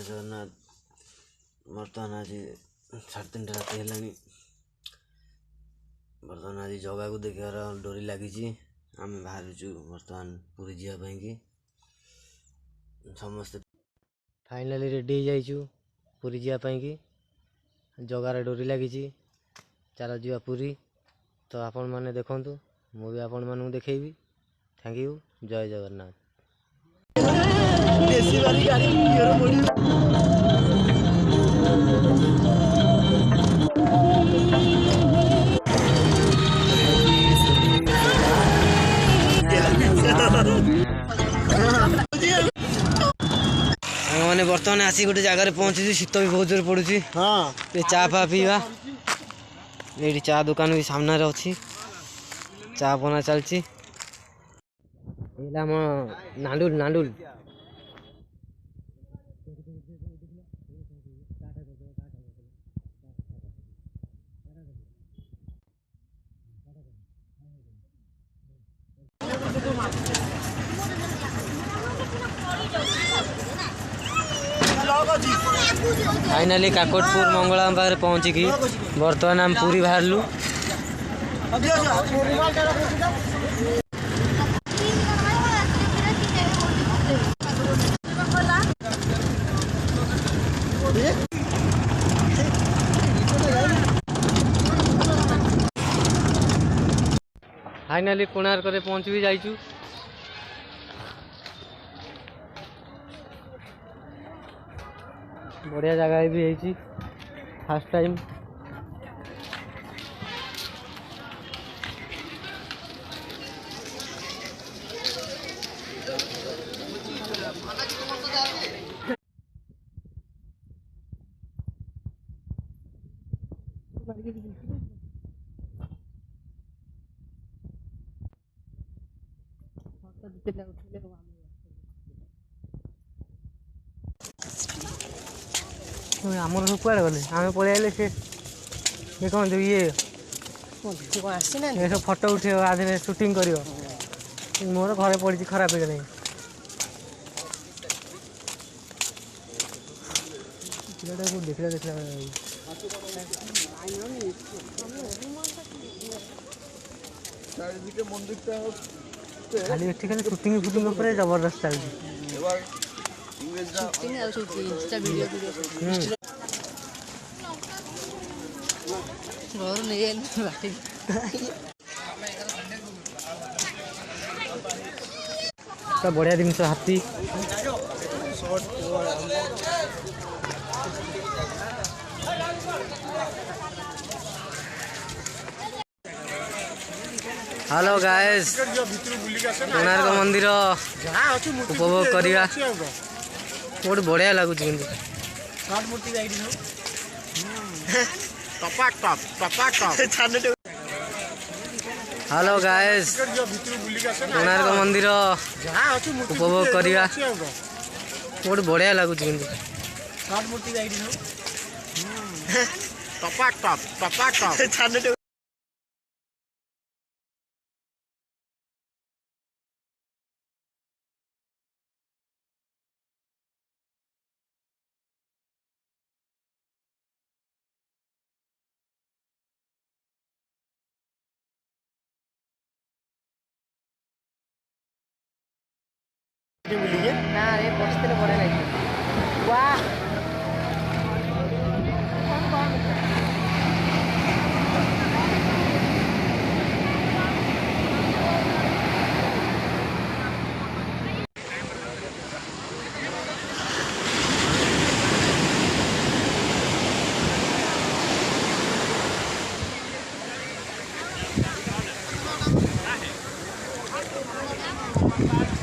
जय जगन्नाथ। बर्तमान आज 3:30 राति है। बर्तमान आज जगह को देखार डोरी लगी। आम बाहर बर्तमान पूरी जावाई कि समस्त फाइनाली रेडी हो जाइछु पूरी जावाई कि जगार डोरी लगी। चल जा पूरी तो आपण मैंने देखु मुझे आपण मानू देखेबी। Thank you. जय जगन्नाथ। मैंने बर्तमान आसी गोटे जगार पहुंची। शीत भी बहुत जोर पड़ुची। चा फा पीवा ये चा दुकान भी सामने अच्छी। चा बना चलती। नांडुल नांडुल फाइनाली काकोटपुर मंगला पाखे पहुँचिकी बर्तमान आम पूरी बाहरलु। फाइनाली कोणार्क पहुँच भी जाइछु। बढ़िया जगह भी है फर्स्ट टाइम। आमर सब कड़े गले आम पलि आए से कौन जो ये सब फटो उठे आज शूटिंग कर मोर घरे पड़ी खराब हो नहीं। देखला देखला खाली एठी खाली शूटिंग फुटिंग ऊपर जबरदस्त चलती। बढ़िया जिन हाथी हेलो गाइस कोणार्क मंदिर उपभोग करिया बहुत बढ़िया लगुच। हेलो गाइस कोणार्क मंदिर उपभोग करिया बहुत बढ़िया लगुच। ना रे बसते बढ़िया लगे।